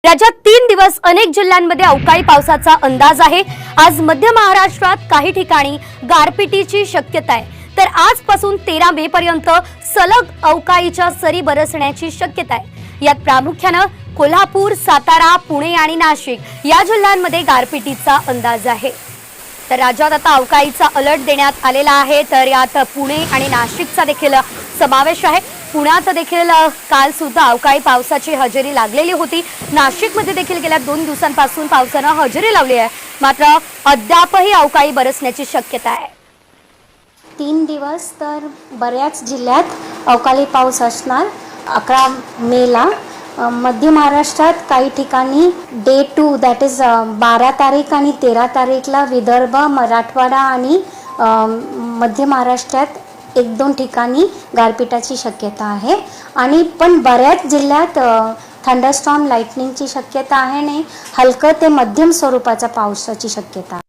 राज्यात 3 दिवस अनेक जिल्ह्यांमध्ये अवकाळी पावसाचा अंदाज आहे। आज मध्य महाराष्ट्रात काही ठिकाणी गारपिटीची शक्यता आहे, तर आजपासून 13 मे पर्यंत सलग अवकाळीच्या सरी बरसण्याची शक्यता आहे। यात प्रामुख्याने कोल्हापूर, सातारा, पुणे आणि नाशिक या जिल्ह्यांमध्ये गारपिटीचा अंदाज आहे। तर राज्यात आता अवकाळीचा अलर्ट देण्यात आलेला आहे। तर यात पुणे आणि नाशिकचा देखील समावेश आहे। पुण्यात देखील काल सुद्धा अवकाळी पावसाची हजेरी लागलेली होती। नाशिकमध्ये देखील गेल्या 2 दिवसांपासून पावसाने हजेरी लावली आहे, मात्र अद्यापही अवकाळी बरसण्याची शक्यता आहे। 3 दिवस तर बऱ्याच जिल्ह्यात अवकाळी पाऊस असणार। 11 मेला मध्य महाराष्ट्रात काही ठिकाणी डे 2 दॅट इज 12 तारीख आणि 13 तारीखला विदर्भ, मराठवाडा आणि मध्य महाराष्ट्रात 1-2 ठिकाणी गारपिटाची शक्यता आहे। आणि पण बऱ्याच जिल्ह्यात थंडरस्टॉर्म, लाइटनिंगची शक्यता आहे आणि हलकं ते मध्यम स्वरूपाच्या पावसाची शक्यता आहे।